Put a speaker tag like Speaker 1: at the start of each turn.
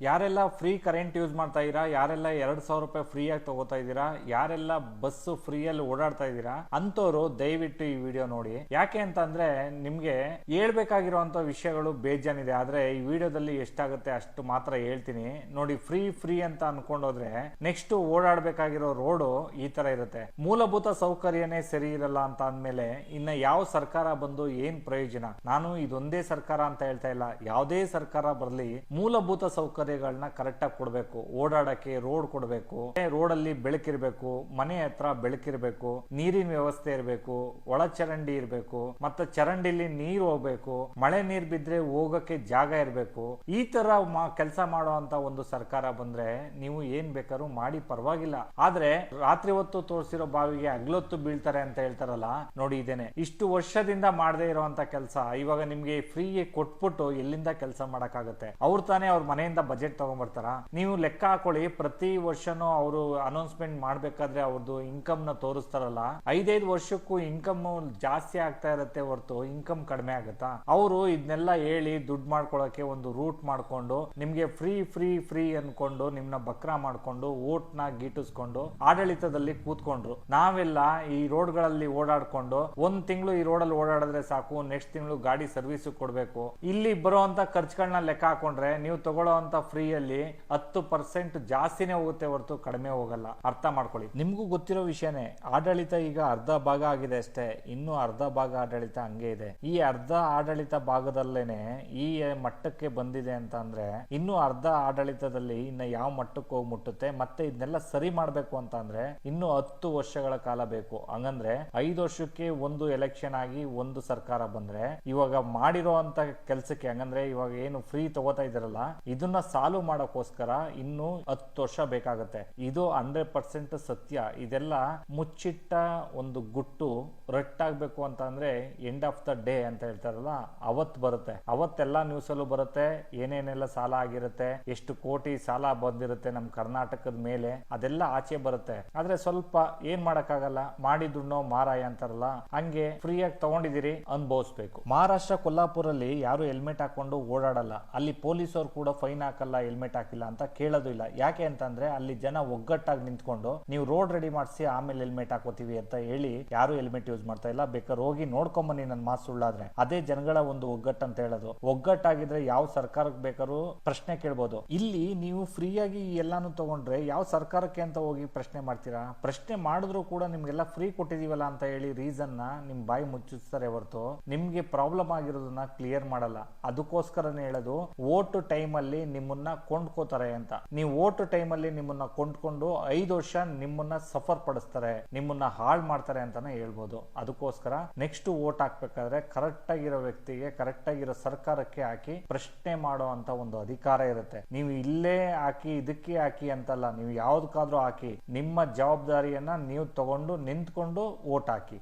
Speaker 1: ಯಾರೆಲ್ಲ free current use ಮಾಡ್ತಾ ಇದ್ದೀರಾ, ಯಾರೆಲ್ಲ 2,000 ರೂಪಾಯಿ ಫ್ರೀ ಆಗಿ ತಗೋತಾ ಇದ್ದೀರಾ, ಯಾರೆಲ್ಲ ಬಸ್ಸು ಫ್ರೀಯಲ್ಲಿ ಓಡಾಡ್ತಾ ಇದ್ದೀರಾ ಅಂತವ್ರು ದಯವಿಟ್ಟು ಈ ವಿಡಿಯೋ ನೋಡಿ. ಯಾಕೆ ಅಂತಂದ್ರೆ ನಿಮ್ಗೆ ಹೇಳ್ಬೇಕಾಗಿರುವಂತ ವಿಷಯಗಳು ಬೇಜಾನಿದೆ, ಆದ್ರೆ ಈ ವಿಡಿಯೋದಲ್ಲಿ ಎಷ್ಟಾಗುತ್ತೆ ಅಷ್ಟು ಮಾತ್ರ ಹೇಳ್ತೀನಿ ನೋಡಿ. ಫ್ರೀ ಅಂತ ಅನ್ಕೊಂಡೋದ್ರೆ ನೆಕ್ಸ್ಟ್ ಓಡಾಡ್ಬೇಕಾಗಿರೋ ರೋಡು ಈ ತರ ಇರುತ್ತೆ. ಮೂಲಭೂತ ಸೌಕರ್ಯನೇ ಸರಿ ಇರಲ್ಲ ಅಂತ ಅಂದ್ಮೇಲೆ ಇನ್ನ ಯಾವ ಸರ್ಕಾರ ಬಂದು ಏನ್ ಪ್ರಯೋಜನ? ನಾನು ಇದೊಂದೇ ಸರ್ಕಾರ ಅಂತ ಹೇಳ್ತಾ ಇಲ್ಲ, ಯಾವುದೇ ಸರ್ಕಾರ ಬರ್ಲಿ ಮೂಲಭೂತ ಸೌಕರ್ಯಗಳನ್ನ ಕರೆಕ್ಟ್ ಆಗಿ ಕೊಡ್ಬೇಕು. ಓಡಾಡಕ್ಕೆ ರೋಡ್ ಕೊಡ್ಬೇಕು, ರೋಡ್ ಅಲ್ಲಿ ಬೆಳಕಿರ್ಬೇಕು, ಮನೆ ಹತ್ರ ಬೆಳಕಿರ್ಬೇಕು, ನೀರಿನ ವ್ಯವಸ್ಥೆ ಇರಬೇಕು, ಒಳಚರಂಡಿ ಇರಬೇಕು, ಮತ್ತೆ ಚರಂಡಿಲಿ ನೀರು ಹೋಗ್ಬೇಕು, ಮಳೆ ನೀರ್ ಬಿದ್ರೆ ಹೋಗಕ್ಕೆ ಜಾಗ ಇರಬೇಕು. ಈ ತರ ಕೆಲಸ ಮಾಡುವಂತ ಒಂದು ಸರ್ಕಾರ ಬಂದ್ರೆ ನೀವು ಏನ್ ಬೇಕಾದ್ರೂ ಮಾಡಿ ಪರವಾಗಿಲ್ಲ. ಆದ್ರೆ ರಾತ್ರಿ ಹೊತ್ತು ತೋರಿಸಿರೋ ಬಾವಿಗೆ ಹಗಲೊತ್ತು ಬೀಳ್ತಾರೆ ಅಂತ ಹೇಳ್ತಾರಲ್ಲ ನೋಡಿ, ಇದೇನೆ ಇಷ್ಟು ವರ್ಷದಿಂದ ಮಾಡದೇ ಇರುವಂತ ಕೆಲಸ ಇವಾಗ ನಿಮ್ಗೆ ಫ್ರೀ ಕೊಟ್ಬಿಟ್ಟು ಎಲ್ಲಿಂದ ಕೆಲಸ ಮಾಡಕ್ಕಾಗತ್ತೆ? ಅವ್ರು ತಾನೇ ಅವ್ರ ಮನೆಯಿಂದ ಬಜೆಟ್ ತಗೊಂಡ್ಬರ್ತಾರ? ನೀವು ಲೆಕ್ಕ ಹಾಕೊಳ್ಳಿ, ಪ್ರತಿ ವರ್ಷನೂ ಅವರು ಅನೌನ್ಸ್ಮೆಂಟ್ ಮಾಡ್ಬೇಕಾದ್ರೆ ಅವ್ರದ್ದು ಇನ್ಕಮ್ ನ ತೋರಿಸ್ತಾರಲ್ಲ, 5-5 ವರ್ಷಕ್ಕೂ ಇನ್ಕಮ್ ಜಾಸ್ತಿ ಆಗ್ತಾ ಇರತ್ತೆ ಹೊರತು ಇನ್ಕಮ್ ಕಡಿಮೆ ಆಗುತ್ತಾ? ಅವರು ಇದನ್ನೆಲ್ಲ ಹೇಳಿ ದುಡ್ಡು ಮಾಡ್ಕೊಳಕ್ಕೆ ಒಂದು ರೂಟ್ ಮಾಡ್ಕೊಂಡು ನಿಮ್ಗೆ ಫ್ರೀ ಅನ್ಕೊಂಡು ನಿಮ್ನ ಬಕ್ರಾ ಮಾಡ್ಕೊಂಡು ಓಟ್ ನ ಗೀಟಿಸ್ಕೊಂಡು ಆಡಳಿತದಲ್ಲಿ ಕೂತ್ಕೊಂಡ್ರು. ನಾವೆಲ್ಲ ಈ ರೋಡ್ಗಳಲ್ಲಿ ಓಡಾಡ್ಕೊಂಡು ಒಂದ್ ತಿಂಗಳು ಈ ರೋಡಲ್ಲಿ ಓಡಾಡಿದ್ರೆ ಸಾಕು, ನೆಕ್ಸ್ಟ್ ತಿಂಗಳು ಗಾಡಿ ಸರ್ವಿಸ್ ಕೊಡ್ಬೇಕು. ಇಲ್ಲಿ ಬರುವಂತ ಖರ್ಚುಗಳನ್ನ ಲೆಕ್ಕ ಹಾಕೊಂಡ್ರೆ ನೀವು ತಗೊಳ್ಳೋಂತ ಫ್ರೀಯಲ್ಲಿ 10% ಜಾಸ್ತಿನೇ ಹೋಗುತ್ತೆ ಹೊರತು ಕಡಿಮೆ ಹೋಗಲ್ಲ. ಅರ್ಥ ಮಾಡ್ಕೊಳ್ಳಿ. ನಿಮ್ಗೂ ಗೊತ್ತಿರೋ ವಿಷಯನೇ, ಆಡಳಿತ ಈಗ ಅರ್ಧ ಭಾಗ ಆಗಿದೆ ಅಷ್ಟೇ, ಇನ್ನು ಅರ್ಧ ಭಾಗ ಆಡಳಿತ ಹಂಗೆ ಇದೆ. ಈ ಅರ್ಧ ಆಡಳಿತ ಭಾಗದಲ್ಲೇನೆ ಈ ಮಟ್ಟಕ್ಕೆ ಬಂದಿದೆ ಅಂತ ಅಂದ್ರೆ ಇನ್ನು ಅರ್ಧ ಆಡಳಿತದಲ್ಲಿ ಇನ್ನ ಯಾವ ಮಟ್ಟಕ್ಕೆ ಹೋಗಿ ಮುಟ್ಟುತ್ತೆ? ಮತ್ತೆ ಇದನ್ನೆಲ್ಲ ಸರಿ ಮಾಡ್ಬೇಕು ಅಂತ ಅಂದ್ರೆ ಇನ್ನು 10 ವರ್ಷಗಳ ಕಾಲ ಬೇಕು. ಹಂಗಂದ್ರೆ 5 ವರ್ಷಕ್ಕೆ ಒಂದು ಎಲೆಕ್ಷನ್ ಆಗಿ ಒಂದು ಸರ್ಕಾರ ಬಂದ್ರೆ ಇವಾಗ ಮಾಡಿರೋ ಅಂತ ಕೆಲ್ಸಕ್ಕೆ, ಹಂಗಂದ್ರೆ ಇವಾಗ ಏನು ಫ್ರೀ ತಗೋತಾ ಇದಾರಲ್ಲ ಇದನ್ನ ಸಾಲ್ವ್ ಮಾಡೋಕ್ಕೋಸ್ಕರ ಇನ್ನು 10 ವರ್ಷ ಬೇಕಾಗತ್ತೆ. ಇದು 100% ಸತ್ಯ. ಇದೆಲ್ಲ ಮುಚ್ಚಿಟ್ಟ ಒಂದು ಗುಟ್ಟು ರಟ್ಟಾಗ್ಬೇಕು ಅಂತ ಅಂದ್ರೆ ಎಂಡ್ ಆಫ್ ದ ಡೇ ಅಂತ ಹೇಳ್ತಾರಲ್ಲ, ಅವತ್ ಬರುತ್ತೆ. ಅವತ್ತೆಲ್ಲ ನ್ಯೂಸ್ ಅಲ್ಲೂ ಬರುತ್ತೆ, ಏನೇನೆಲ್ಲ ಸಾಲ ಆಗಿರುತ್ತೆ, ಎಷ್ಟು ಕೋಟಿ ಸಾಲ ಬಂದಿರುತ್ತೆ ನಮ್ಮ ಕರ್ನಾಟಕದ ಮೇಲೆ, ಅದೆಲ್ಲ ಆಚೆ ಬರುತ್ತೆ. ಆದ್ರೆ ಸ್ವಲ್ಪ ಏನ್ ಮಾಡಕ್ಕಾಗಲ್ಲ, ಮಾಡಿದುಣ್ಣೋ ಮಾರಾಯ ಅಂತಾರಲ್ಲ, ಹಂಗೆ ಫ್ರೀ ಆಗಿ ತಗೊಂಡಿದ್ದೀರಿ, ಅನುಭವಿಸ್ಬೇಕು. ಮಹಾರಾಷ್ಟ್ರ ಕೊಲ್ಲಾಪುರಲ್ಲಿ ಯಾರು ಹೆಲ್ಮೆಟ್ ಹಾಕೊಂಡು ಓಡಾಡಲ್ಲ, ಅಲ್ಲಿ ಪೊಲೀಸರು ಕೂಡ ಫೈನ್ ಹಾಕಲ್ಲ ಹೆಲ್ಮೆಟ್ ಹಾಕಿಲ್ಲ ಅಂತ ಕೇಳೋದು ಇಲ್ಲ. ಯಾಕೆ ಅಂತಂದ್ರೆ ಅಲ್ಲಿ ಜನ ಒಗ್ಗಟ್ಟಾಗಿ ನಿಂತ್ಕೊಂಡು ನೀವು ರೋಡ್ ರೆಡಿ ಮಾಡಿಸಿ ಆಮೇಲೆ ಹೆಲ್ಮೆಟ್ ಹಾಕೋತೀವಿ ಅಂತ ಹೇಳಿ ಯಾರು ಹೆಲ್ಮೆಟ್ ಯೂಸ್ ಮಾಡ್ತಾ ಇಲ್ಲ. ಬೇಕಾದ್ರೆ ಹೋಗಿ ನೋಡ್ಕೊಂಬನ್ನಿ ನನ್ನ ಮಾತು ಸುಳ್ಳಾದ್ರೆ. ಅದೇ ಜನಗಳ ಒಂದು ಒಗ್ಗಟ್ಟು ಅಂತ ಹೇಳೋದು. ಒಗ್ಗಟ್ಟಾಗಿದ್ರೆ ಯಾವ ಸರ್ಕಾರಕ್ಕೆ ಬೇಕಾದ್ರೂ ಪ್ರಶ್ನೆ ಕೇಳ್ಬೋದು. ಇಲ್ಲಿ ನೀವು ಫ್ರೀಯಾಗಿ ಎಲ್ಲಾನು ತಗೊಂಡ್ರೆ ಯಾವ ಸರ್ಕಾರಕ್ಕೆ ಅಂತ ಹೋಗಿ ಪ್ರಶ್ನೆ ಮಾಡ್ತೀರಾ? ಪ್ರಶ್ನೆ ಮಾಡಿದ್ರು ಕೂಡ ನಿಮ್ಗೆಲ್ಲ ಫ್ರೀ ಕೊಟ್ಟಿದೀವಲ್ಲ ಅಂತ ಹೇಳಿ ರೀಸನ್ ನ ನಿಮ್ ಬಾಯಿ ಮುಚ್ಚಿಸ್ತಾರೆ ಹೊರತು ನಿಮ್ಗೆ ಪ್ರಾಬ್ಲಮ್ ಆಗಿರೋದನ್ನ ಕ್ಲಿಯರ್ ಮಾಡಲ್ಲ. ಅದಕ್ಕೋಸ್ಕರನೇ ಹೇಳೋದು, ಓಟ್ ಟೈಮ್ ಅಲ್ಲಿ ನಿಮ್ಮನ್ನ ಕೊಂಡ್ಕೋತಾರೆ ಅಂತ. ನೀವು ಓಟ್ ಟೈಮ್ ಅಲ್ಲಿ ನಿಮ್ಮನ್ನ ಕೊಂಡ್ಕೊಂಡು 5 ವರ್ಷ ನಿಮ್ಮನ್ನ ಸಫರ್ ಪಡಿಸ್ತಾರೆ, ನಿಮ್ಮನ್ನ ಹಾಳು ಮಾಡ್ತಾರೆ ಅಂತಾನೆ ಹೇಳ್ಬೋದು. ಅದಕ್ಕೋಸ್ಕರ ನೆಕ್ಸ್ಟ್ ಓಟ್ ಹಾಕ್ಬೇಕಾದ್ರೆ ಕರೆಕ್ಟ್ ಆಗಿರೋ ವ್ಯಕ್ತಿಗೆ, ಕರೆಕ್ಟ್ ಆಗಿರೋ ಸರ್ಕಾರಕ್ಕೆ ಹಾಕಿ ಪ್ರಶ್ನೆ ಮಾಡೋ ಅಂತ ಒಂದು ಅಧಿಕಾರ ಇರುತ್ತೆ. ನೀವು ಇಲ್ಲೇ ಹಾಕಿ ಇದಕ್ಕೆ ಹಾಕಿ ಅಂತಲ್ಲ, ನೀವು ಯಾವ್ದಕ್ಕಾದ್ರೂ ಹಾಕಿ, ನಿಮ್ಮ ಜವಾಬ್ದಾರಿಯನ್ನ ನೀವು ತಗೊಂಡು ನಿಂತ್ಕೊಂಡು ಓಟ್ ಹಾಕಿ.